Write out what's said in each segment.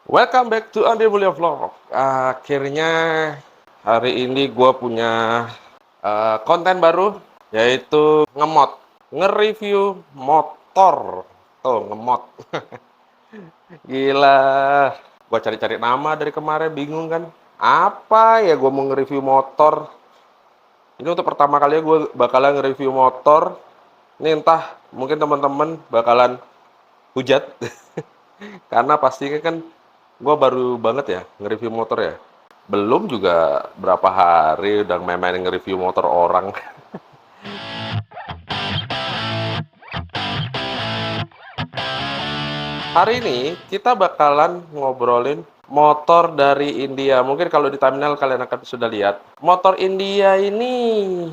Welcome back to Andi Mulia Vlog. Akhirnya hari ini gue punya konten baru, yaitu ngemot, nge-review motor. Tuh, ngemot. Gila. Gue cari-cari nama dari kemarin, bingung kan. Apa ya gue mau nge-review motor? Ini untuk pertama kali gue bakalan nge-review motor. Ini entah, mungkin teman-teman bakalan hujat. Karena pastinya kan gue baru banget ya nge-review motor ya. Belum juga berapa hari udah main-main nge-review motor orang. Hari ini kita bakalan ngobrolin motor dari India. Mungkin kalau di thumbnail kalian akan sudah lihat. Motor India ini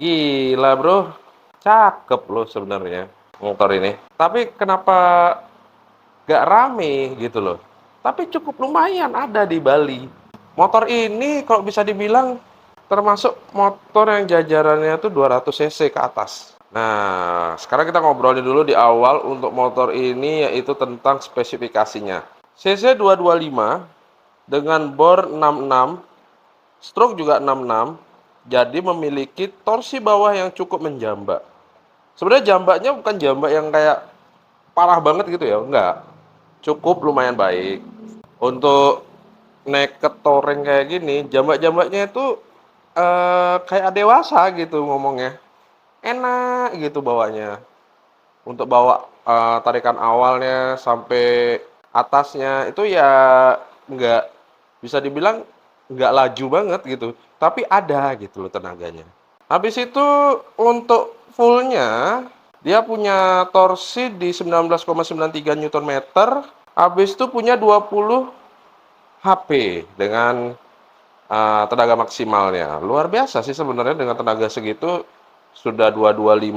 gila bro. Cakep loh sebenarnya motor ini. Tapi kenapa gak rame gitu loh. Tapi cukup lumayan ada di Bali. Motor ini kalau bisa dibilang termasuk motor yang jajarannya tuh 200 cc ke atas. Nah, sekarang kita ngobrolin dulu di awal untuk motor ini, yaitu tentang spesifikasinya. CC 225 dengan bor 66, stroke juga 66, jadi memiliki torsi bawah yang cukup menjambak. Sebenarnya jambaknya bukan jambak yang kayak parah banget gitu ya, enggak. Cukup lumayan baik. Untuk naked touring kayak gini, jambak-jambaknya itu kayak dewasa gitu ngomongnya. Enak gitu bawanya. Untuk bawa tarikan awalnya sampai atasnya itu ya nggak bisa dibilang nggak laju banget gitu. Tapi ada gitu loh tenaganya. Habis itu untuk fullnya dia punya torsi di 19,93 Nm. Habis itu punya 20 HP dengan tenaga maksimalnya. Luar biasa sih sebenarnya dengan tenaga segitu sudah 225.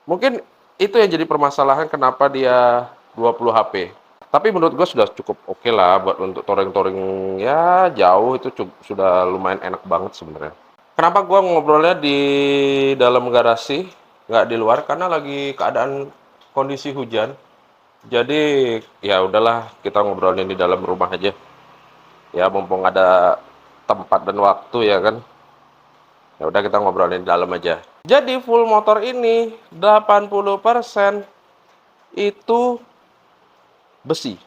Mungkin itu yang jadi permasalahan kenapa dia 20 HP. Tapi menurut gue sudah cukup oke lah buat untuk touring-touring ya jauh itu sudah lumayan enak banget sebenarnya. Kenapa gue ngobrolnya di dalam garasi, nggak di luar? Karena lagi keadaan kondisi hujan. Jadi ya udahlah kita ngobrolin di dalam rumah aja. Ya mumpung ada tempat dan waktu ya kan. Ya udah kita ngobrolin di dalam aja. Jadi full motor ini 80% itu besi.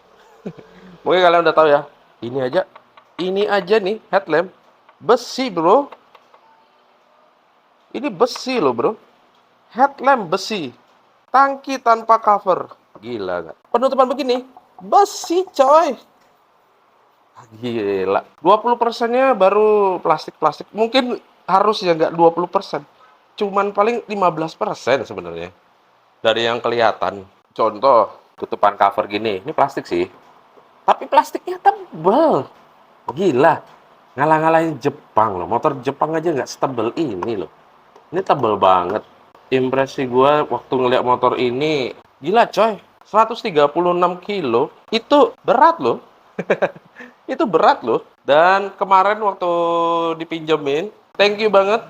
Mungkin kalian udah tahu ya. Ini aja nih headlamp besi, Bro. Ini besi loh, Bro. Headlamp besi. Tangki tanpa cover. Gila nggak? Penutupan begini, besi, coy. Gila. 20%-nya baru plastik-plastik. Mungkin harusnya nggak 20%. Cuman paling 15% sebenarnya. Dari yang kelihatan. Contoh, tutupan cover gini. Ini plastik sih. Tapi plastiknya tebal. Gila. Ngalah-ngalahin Jepang loh. Motor Jepang aja nggak setebal ini loh. Ini tebal banget. Impresi gue waktu ngeliat motor ini, gila coy. 136 kilo. Itu berat loh. Itu berat loh. Dan kemarin waktu dipinjemin, thank you banget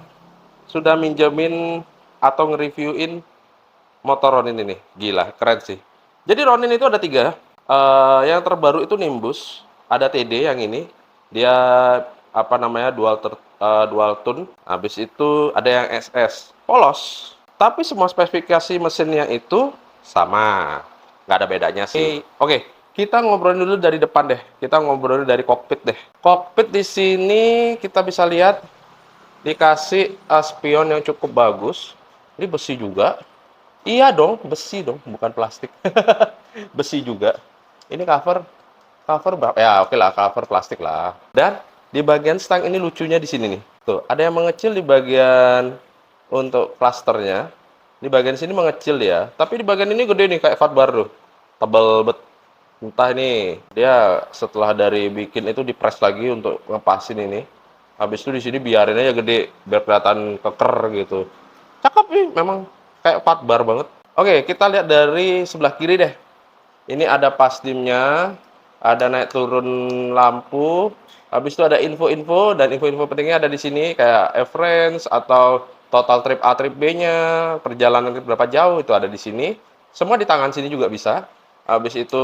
sudah minjemin atau nge-reviewin motor Ronin ini. Gila, keren sih. Jadi Ronin itu ada 3. Yang terbaru itu Nimbus. Ada TD yang ini. Dia apa namanya dual tune. Habis itu ada yang SS. Polos. Tapi semua spesifikasi mesinnya itu sama. Nggak ada bedanya sih. Oke, kita ngobrolin dulu dari depan deh. Kita ngobrolin dari kokpit deh. Kokpit di sini kita bisa lihat dikasih spion yang cukup bagus. Ini besi juga. Iya dong, besi dong, bukan plastik. Besi juga. Ini cover berapa? Ya, oke lah, cover plastik lah. Dan di bagian stang ini lucunya di sini nih. Tuh, ada yang mengecil di bagian untuk plasternya. Di bagian sini mengecil ya. Tapi di bagian ini gede nih kayak fatbar tuh. Tebal bet. Entah ini dia setelah dari bikin itu dipres lagi untuk ngepasin ini. Habis itu di sini biarin aja gede biar kelihatan keker gitu. Cakep nih, memang kayak fatbar banget. Oke, kita lihat dari sebelah kiri deh. Ini ada pasdimnya, ada naik turun lampu. Habis itu ada info-info dan info-info pentingnya ada di sini kayak reference atau total trip A trip B-nya, perjalanan trip berapa jauh itu ada di sini. Semua di tangan sini juga bisa. habis itu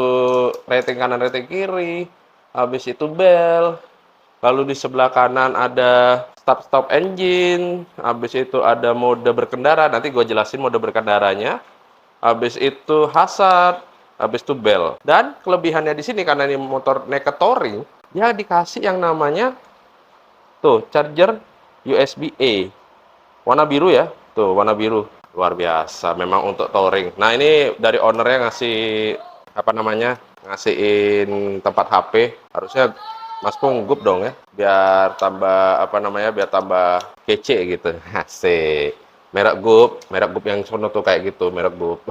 rating kanan, rating kiri, habis itu bel, lalu di sebelah kanan ada start-stop engine, habis itu ada mode berkendara, nanti gue jelasin mode berkendaranya, habis itu hazard, habis itu bel. Dan kelebihannya di sini karena ini motor naked touring, dia dikasih yang namanya tuh charger USB-A. Warna biru ya. Tuh, warna biru. Luar biasa memang untuk touring. Nah, ini dari ownernya ngasih apa namanya? Ngasihin tempat HP. Harusnya Mas Punggup dong ya. Biar tambah apa namanya? Biar tambah kece gitu. Asik. Merek Gup yang sono tuh kayak gitu, merek Gup.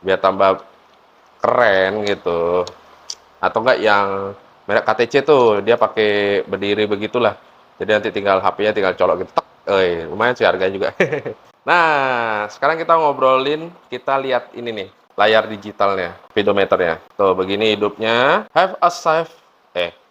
Biar tambah keren gitu. Atau enggak yang merek KTC tuh dia pakai berdiri begitulah. Jadi nanti tinggal HP-nya tinggal colok gitu. Tek. Lumayan sih harganya juga. Nah, sekarang kita ngobrolin, kita lihat ini nih, layar digitalnya, speedometernya. Tuh, begini hidupnya. Have a safe,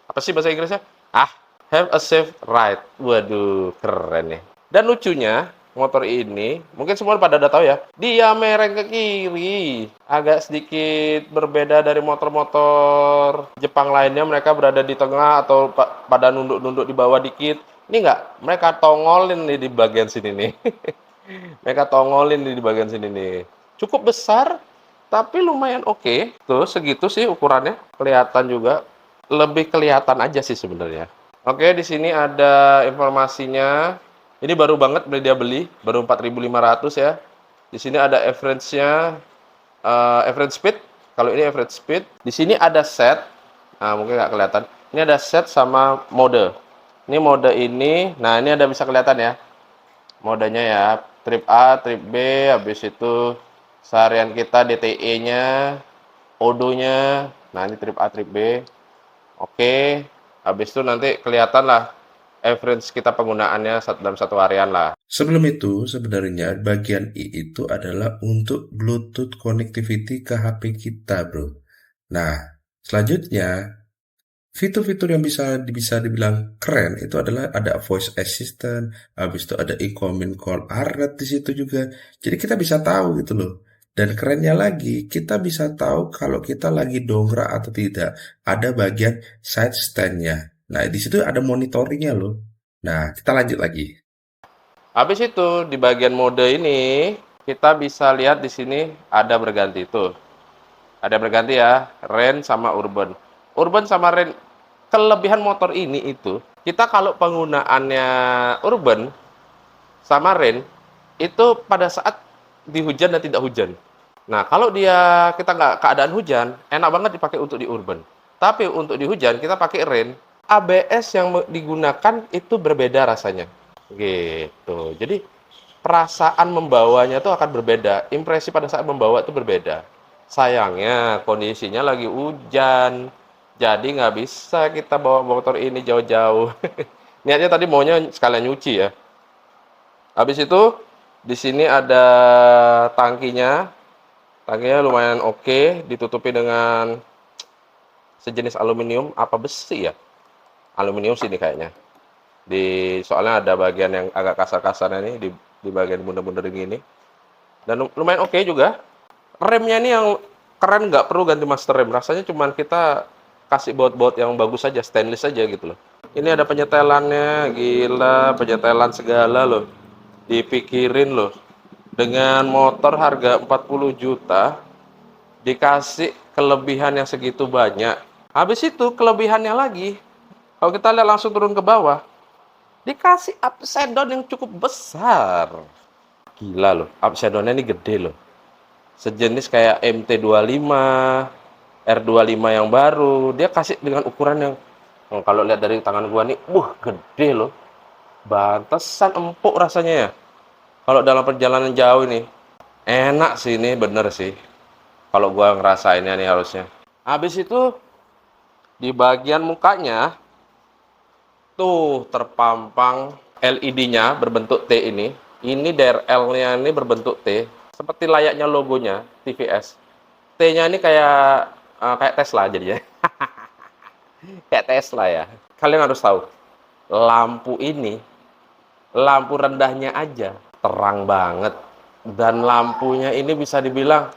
apa sih bahasa Inggrisnya? Have a safe ride. Waduh, keren nih. Dan lucunya, motor ini, mungkin semua pada udah tahu ya, dia mereng ke kiri. Agak sedikit berbeda dari motor-motor Jepang lainnya, mereka berada di tengah atau pada nunduk-nunduk di bawah dikit. Ini enggak, mereka tongolin nih di bagian sini nih. Mereka tongolin di bagian sini nih. Cukup besar, tapi lumayan oke. Tuh, segitu sih ukurannya. Kelihatan juga. Lebih kelihatan aja sih sebenarnya. Oke, di sini ada informasinya. Ini baru banget dia beli, baru 4.500 ya. Di sini ada average-nya, average speed. Kalau ini average speed. Di sini ada set. Nah, mungkin nggak kelihatan. Ini ada set sama mode. Ini mode ini. Nah, ini ada bisa kelihatan ya. Modenya ya, trip A, trip B, habis itu seharian kita DTE-nya, odonya. Nah, ini trip A, trip B. Oke, habis itu nanti kelihatan lah average kita penggunaannya dalam satu harian lah. Sebelum itu, sebenarnya bagian I itu adalah untuk Bluetooth connectivity ke HP kita, bro. Nah, selanjutnya fitur-fitur yang bisa dibilang keren itu adalah ada voice assistant, habis itu ada incoming call alert di situ juga. Jadi kita bisa tahu gitu loh. Dan kerennya lagi, kita bisa tahu kalau kita lagi dongkrak atau tidak. Ada bagian side stand-nya. Nah, di situ ada monitoringnya loh. Nah, kita lanjut lagi. Habis itu di bagian mode ini kita bisa lihat di sini ada berganti tuh. Ada berganti ya, rain sama urban. Urban sama rain, kelebihan motor ini itu, kita kalau penggunaannya urban sama rain, itu pada saat di hujan dan tidak hujan. Nah, kalau kita nggak keadaan hujan, enak banget dipakai untuk di urban. Tapi untuk di hujan, kita pakai rain, ABS yang digunakan itu berbeda rasanya. Gitu. Jadi, perasaan membawanya itu akan berbeda. Impresi pada saat membawa itu berbeda. Sayangnya kondisinya lagi hujan, jadi nggak bisa kita bawa motor ini jauh-jauh. Niatnya tadi maunya sekalian nyuci ya. Habis itu di sini ada tangkinya. Tangkinya lumayan oke, ditutupi dengan sejenis aluminium apa besi ya? Aluminium sini kayaknya. Soalnya ada bagian yang agak kasar-kasarnya nih di bagian bunda-bunda ini. Dan lumayan oke juga. Remnya ini yang keren, nggak perlu ganti master rem. Rasanya cuman kita kasih baut-baut yang bagus saja, stainless aja gitu loh. Ini ada penyetelannya, gila, penyetelan segala loh. Dipikirin loh. Dengan motor harga 40 juta, dikasih kelebihan yang segitu banyak. Habis itu kelebihannya lagi, kalau kita lihat langsung turun ke bawah, dikasih upside down yang cukup besar. Gila loh, upside down-nya ini gede loh. Sejenis kayak MT25, R25 yang baru, dia kasih dengan ukuran yang kalau lihat dari tangan gua nih, gede loh. Bantesan empuk rasanya ya. Kalau dalam perjalanan jauh ini, enak sih ini, bener sih. Kalau gua ngerasainnya nih harusnya. Habis itu, di bagian mukanya, tuh terpampang LED-nya berbentuk T ini. Ini DRL-nya ini berbentuk T. Seperti layaknya logonya, TVS. T-nya ini kayak Tesla jadinya. Kayak Tesla ya. Kalian harus tahu, lampu ini, lampu rendahnya aja terang banget. Dan lampunya ini bisa dibilang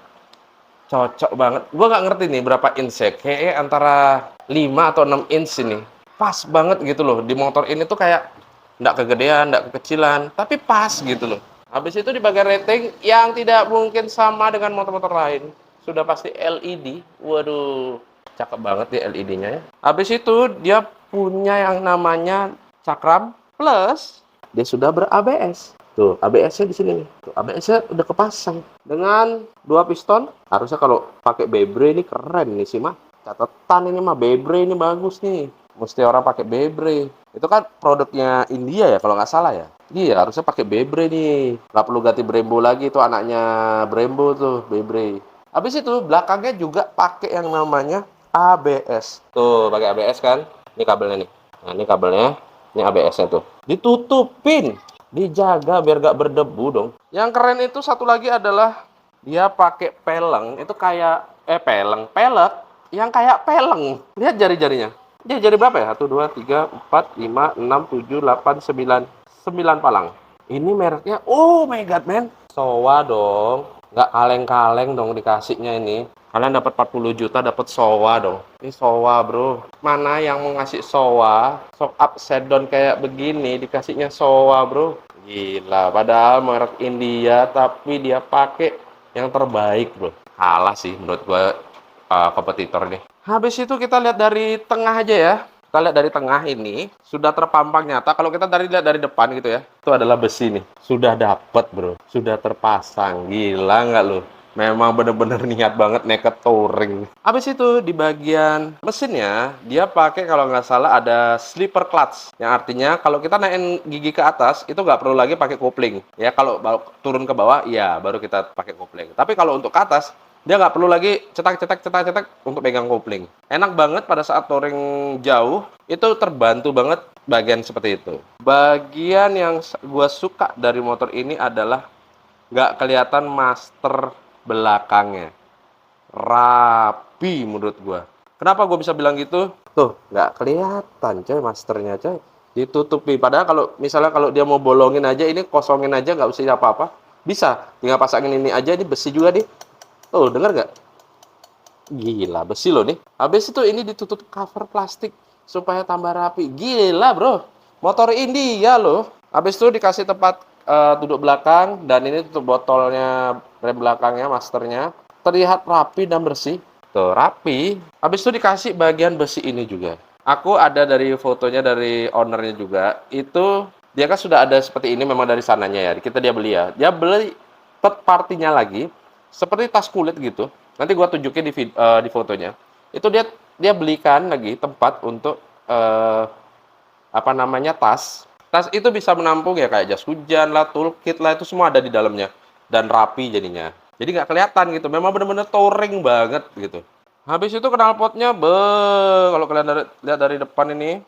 Cocok banget. Gua nggak ngerti nih berapa inch ya. Kayaknya antara 5 atau 6 inch ini. Pas banget gitu loh. Di motor ini tuh kayak nggak kegedean, nggak kekecilan, tapi pas gitu loh. Habis itu di bagian rating yang tidak mungkin sama dengan motor-motor lain. Sudah pasti LED. Waduh, cakep banget ya LED-nya ya. Habis itu dia punya yang namanya cakram plus dia sudah ber-ABS. Tuh, ABS-nya di sini nih. Tuh, ABS-nya udah kepasang dengan dua piston. Harusnya kalau pakai Bebre ini keren nih sih mah. Catatan ini mah Bebre ini bagus nih. Mesti orang pakai Bebre. Itu kan produknya India ya kalau nggak salah ya. Iya, harusnya pakai Bebre nih. Nggak perlu ganti Brembo lagi, itu anaknya Brembo tuh, Bebre. Habis itu belakangnya juga pakai yang namanya ABS. Tuh, pakai ABS kan. Ini kabelnya nih. Nah, ini kabelnya. Ini ABS-nya tuh. Ditutupin. Dijaga biar gak berdebu dong. Yang keren itu satu lagi adalah dia pakai peleng. Itu kayak pelek yang kayak peleng. Lihat jari-jarinya. Dia jari berapa ya? 1 2 3 4 5 6 7 8 9. 9 palang. Ini mereknya, oh my god man. Showa dong. Nggak kaleng-kaleng dong dikasihnya ini. Kalian dapat 40 juta dapat Showa dong. Ini Showa bro. Mana yang mau ngasih Showa? Shock upside down kayak begini dikasihnya Showa bro. Gila. Padahal merek India tapi dia pakai yang terbaik bro. Kalah sih menurut gua kompetitor nih. Habis itu kita lihat dari tengah aja ya. Kita lihat dari tengah ini sudah terpampang nyata. Kalau kita lihat dari depan gitu ya, itu adalah besi nih. Sudah dapat bro, sudah terpasang. Gila nggak lo? Memang bener-bener niat banget naked touring. Habis itu di bagian mesinnya dia pakai kalau nggak salah ada slipper clutch. Yang artinya kalau kita naikin gigi ke atas itu nggak perlu lagi pakai kopling. Ya kalau turun ke bawah, ya baru kita pakai kopling. Tapi kalau untuk ke atas dia nggak perlu lagi cetak untuk pegang kopling. Enak banget pada saat touring jauh, itu terbantu banget bagian seperti itu. Bagian yang gua suka dari motor ini adalah nggak kelihatan master belakangnya. Rapi menurut gua. Kenapa gua bisa bilang gitu? Tuh, nggak kelihatan coy masternya coy. Ditutupi. Padahal kalau misalnya kalau dia mau bolongin aja, ini kosongin aja nggak usah apa-apa. Bisa. Tinggal pasangin ini aja, ini besi juga nih. Oh, dengar nggak? Gila, besi loh nih. Habis itu ini ditutup cover plastik supaya tambah rapi. Gila, bro. Motor India loh. Habis itu dikasih tempat duduk belakang dan ini tutup botolnya rem belakangnya, masternya. Terlihat rapi dan bersih. Tuh, rapi. Habis itu dikasih bagian besi ini juga. Aku ada dari fotonya dari ownernya juga. Itu dia kan sudah ada seperti ini memang dari sananya ya. Dia beli ya. Dia beli third partinya lagi. Seperti tas kulit gitu. Nanti gua tunjukin di fotonya. Itu dia belikan lagi tempat untuk tas. Tas itu bisa menampung ya kayak jas hujan lah, toolkit lah, itu semua ada di dalamnya dan rapi jadinya. Jadi nggak kelihatan gitu. Memang bener-bener touring banget gitu. Habis itu knalpotnya, kalau kalian lihat dari depan ini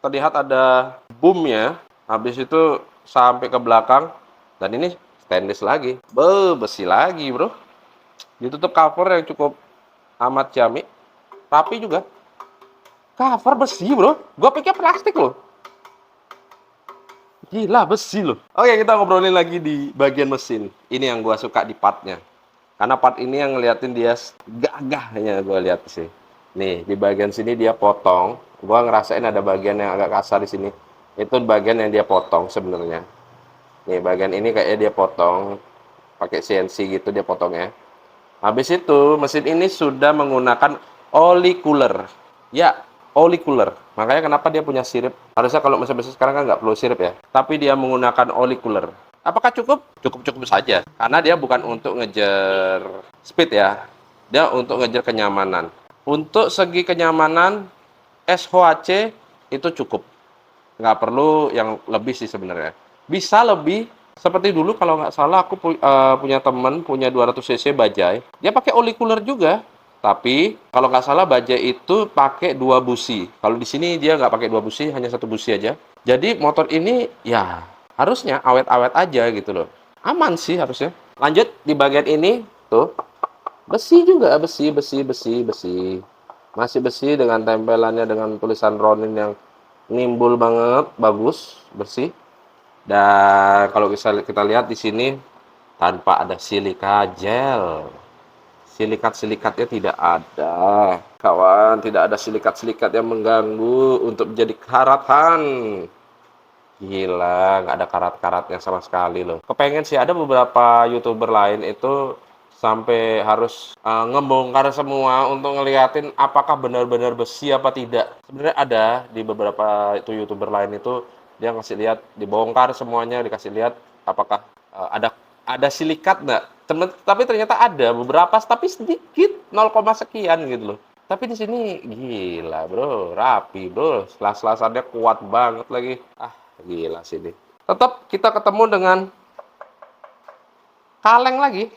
terlihat ada boomnya. Habis itu sampai ke belakang dan ini stainless lagi. Besi lagi, bro. Ditutup cover yang cukup amat ciamik. Rapi juga. Cover besi, bro. Gua pikir plastik loh. Gila, besi loh. Oke, kita ngobrolin lagi di bagian mesin. Ini yang gua suka di partnya. Karena part ini yang ngeliatin dia gagahnya gua lihat sih. Nih, di bagian sini dia potong. Gua ngerasain ada bagian yang agak kasar di sini. Itu bagian yang dia potong sebenarnya. Nih, bagian ini kayaknya dia potong pakai CNC gitu dia potongnya. Habis itu mesin ini sudah menggunakan oli cooler. Ya, oli cooler. Makanya kenapa dia punya sirip. Harusnya kalau mesin-mesin sekarang kan nggak perlu sirip ya. Tapi dia menggunakan oli cooler. Apakah cukup? Cukup-cukup saja. Karena dia bukan untuk ngejar speed ya. Dia untuk ngejar kenyamanan. Untuk segi kenyamanan, SHC itu cukup. Nggak perlu yang lebih sih sebenarnya. Bisa lebih. Seperti dulu kalau nggak salah aku punya temen punya 200 cc Bajaj. Dia pakai oli cooler juga. Tapi kalau nggak salah Bajaj itu pakai 2 busi. Kalau di sini dia nggak pakai 2 busi, hanya 1 busi aja. Jadi motor ini ya harusnya awet-awet aja gitu loh. Aman sih harusnya. Lanjut di bagian ini tuh besi juga, besi. Masih besi dengan tempelannya dengan tulisan Ronin yang nimbul banget, bagus, bersih. Dan kalau kita lihat di sini tanpa ada silika gel. Silikat-silikatnya tidak ada. Kawan, tidak ada silikat-silikat yang mengganggu untuk menjadi karatan. Gila, nggak ada karat-karatnya sama sekali loh. Kepengen sih, ada beberapa YouTuber lain itu sampai harus ngebongkar semua untuk ngeliatin apakah benar-benar besi apa tidak. Sebenarnya ada di beberapa itu YouTuber lain itu dia ngasih lihat, dibongkar semuanya, dikasih lihat apakah ada silikat nggak. Tapi ternyata ada beberapa, tapi sedikit 0, sekian gitu loh. Tapi di sini gila bro, rapi bro, selas-selasannya kuat banget lagi. Gila sih ini. Tetap kita ketemu dengan kaleng lagi,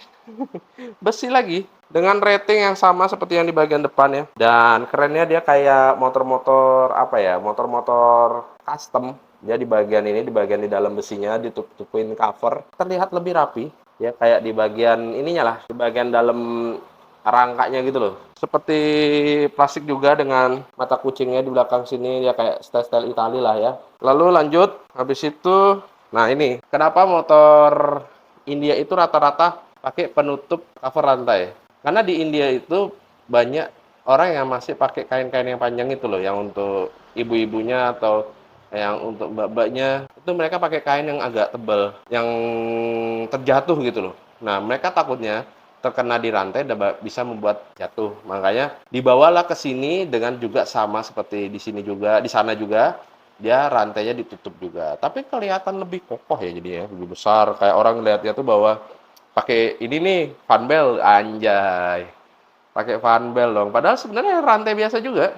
besi lagi, dengan rating yang sama seperti yang di bagian depan ya. Dan kerennya dia kayak motor-motor apa ya, motor-motor custom. Dia di bagian ini, di bagian di dalam besinya ditutup-tutupin cover, terlihat lebih rapi. Ya kayak di bagian ininya lah, di bagian dalam rangkanya gitu loh. Seperti plastik juga dengan mata kucingnya di belakang sini, ya kayak style-style Itali lah ya. Lalu lanjut, habis itu, nah ini, kenapa motor India itu rata-rata pakai penutup cover rantai? Karena di India itu banyak orang yang masih pakai kain-kain yang panjang itu loh, yang untuk ibu-ibunya atau yang untuk mbak-mbaknya, itu mereka pakai kain yang agak tebal, yang terjatuh gitu loh. Nah, mereka takutnya terkena di rantai dan bisa membuat jatuh. Makanya dibawalah ke sini dengan juga sama seperti di sini juga, di sana juga dia rantainya ditutup juga. Tapi kelihatan lebih kokoh ya jadinya, lebih besar. Kayak orang lihatnya tuh bahwa pakai ini nih fan belt anjay. Pakai fan belt dong. Padahal sebenarnya rantai biasa juga.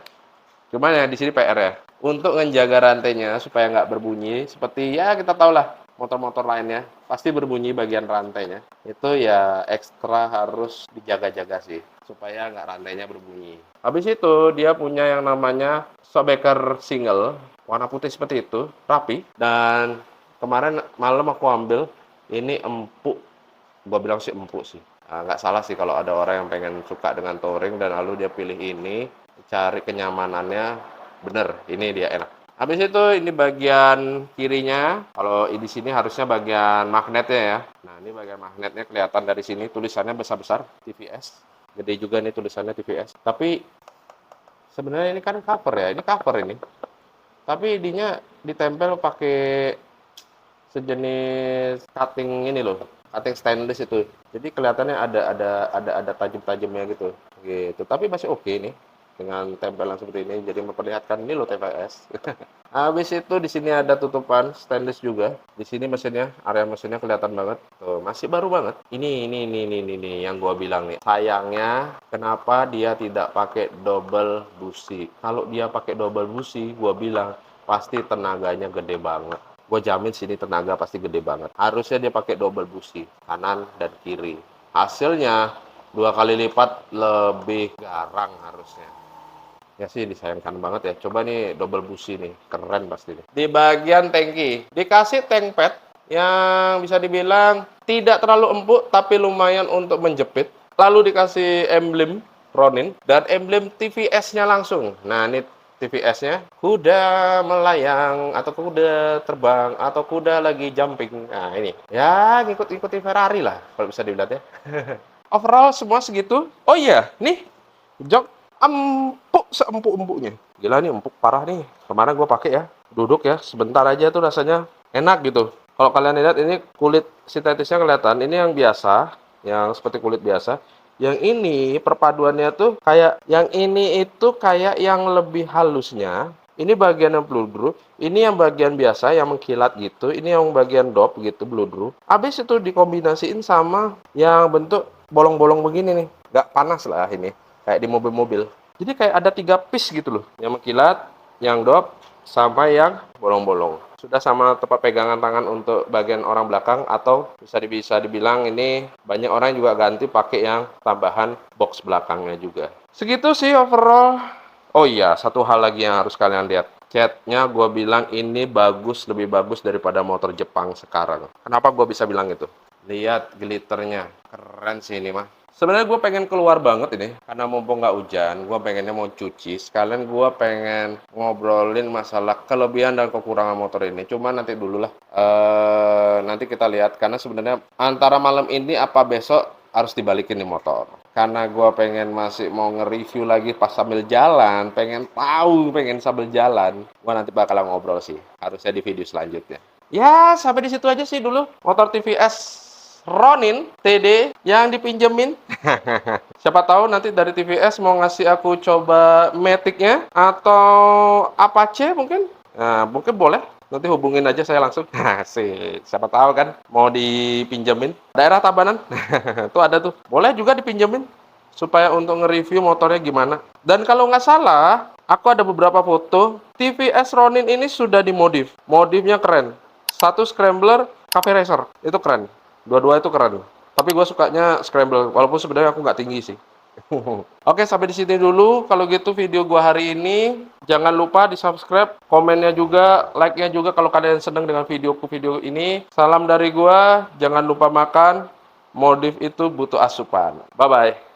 Cuman ya di sini PR ya. Untuk menjaga rantainya supaya nggak berbunyi, seperti ya kita tahu lah motor-motor lainnya pasti berbunyi bagian rantainya. Itu ya ekstra harus dijaga-jaga sih supaya nggak rantainya berbunyi. Habis itu dia punya yang namanya shockbreaker single warna putih seperti itu, rapi. Dan kemarin malam aku ambil ini empuk, gua bilang sih empuk sih. Nah, nggak salah sih kalau ada orang yang pengen suka dengan touring dan lalu dia pilih ini, cari kenyamanannya, bener, ini dia enak. Habis itu ini bagian kirinya, kalau di sini harusnya bagian magnetnya ya. Nah ini bagian magnetnya kelihatan dari sini, tulisannya besar-besar, TVS. Gede juga nih tulisannya TVS. Tapi sebenarnya ini kan cover ya, ini cover ini. Tapi ininya ditempel pakai sejenis cutting ini loh, cutting stainless itu. Jadi kelihatannya ada tajam-tajamnya gitu. Gitu. Tapi masih oke nih dengan tempelan seperti ini, jadi memperlihatkan ini loh TVS. Habis itu di sini ada tutupan stainless juga. Di sini mesinnya, area mesinnya kelihatan banget. Tuh, masih baru banget. Ini yang gua bilang nih. Sayangnya kenapa dia tidak pakai double busi? Kalau dia pakai double busi, gua bilang pasti tenaganya gede banget. Gue jamin sini tenaga pasti gede banget. Harusnya dia pakai double busi, kanan dan kiri. Hasilnya 2 kali lipat lebih garang harusnya. Ya sih disayangkan banget ya. Coba nih double busi nih, keren pasti nih. Di bagian tangki dikasih tank pad yang bisa dibilang tidak terlalu empuk tapi lumayan untuk menjepit. Lalu dikasih emblem Ronin dan emblem TVS-nya langsung. Nah ini TVS-nya kuda melayang atau kuda terbang atau kuda lagi jumping. Nah ini ya ngikut-ngikuti Ferrari lah kalau bisa dilihat ya. Overall semua segitu. Oh iya, nih jok empuk seempuk-empuknya. Gila nih empuk parah nih. Kemarin gue pakai ya. Duduk ya sebentar aja tuh rasanya enak gitu. Kalau kalian lihat ini kulit sintetisnya kelihatan. Ini yang biasa, yang seperti kulit biasa. Yang ini perpaduannya tuh kayak yang ini itu kayak yang lebih halusnya. Ini bagian yang bludru, ini yang bagian biasa yang mengkilat gitu, ini yang bagian dop gitu bludru. Habis itu dikombinasiin sama yang bentuk bolong-bolong begini nih. Nggak panas lah ini, kayak di mobil-mobil. Jadi kayak ada 3 piece gitu loh, yang mengkilat, yang dop, sama yang bolong-bolong. Sudah sama tempat pegangan tangan untuk bagian orang belakang atau bisa dibilang ini banyak orang juga ganti pakai yang tambahan box belakangnya juga. Segitu sih overall. Oh iya, satu hal lagi yang harus kalian lihat. Catnya gue bilang ini bagus, lebih bagus daripada motor Jepang sekarang. Kenapa gue bisa bilang itu? Lihat glitternya, keren sih ini mah. Sebenarnya gue pengen keluar banget ini, karena mumpung nggak hujan, gue pengennya mau cuci. Sekalian gue pengen ngobrolin masalah kelebihan dan kekurangan motor ini. Cuma nanti dulu lah, nanti kita lihat. Karena sebenarnya antara malam ini apa besok, harus dibalikin nih motor. Karena gua pengen masih mau nge-review lagi pas sambil jalan, pengen sambil jalan, gua nanti bakalan ngobrol sih. Harusnya di video selanjutnya. Ya, sampai di situ aja sih dulu. Motor TVS Ronin TD yang dipinjemin. Siapa tahu nanti dari TVS mau ngasih aku coba Matic-nya atau Apache mungkin. Nah, mungkin boleh. Nanti hubungin aja saya langsung. Asik. Siapa tahu kan mau dipinjemin. Daerah Tabanan. Tuh ada tuh. Boleh juga dipinjemin supaya untuk nge-review motornya gimana. Dan kalau nggak salah, aku ada beberapa foto. TVS Ronin ini sudah dimodif. Modifnya keren. Satu scrambler cafe racer. Itu keren. Dua-dua itu keren. Tapi gue sukanya scrambler. Walaupun sebenarnya aku nggak tinggi sih. Oke, sampai di sini dulu. Kalau gitu video gua hari ini. Jangan lupa di-subscribe, komennya juga, like-nya juga kalau kalian senang dengan video ini. Salam dari gua, jangan lupa makan. Modif itu butuh asupan. Bye-bye.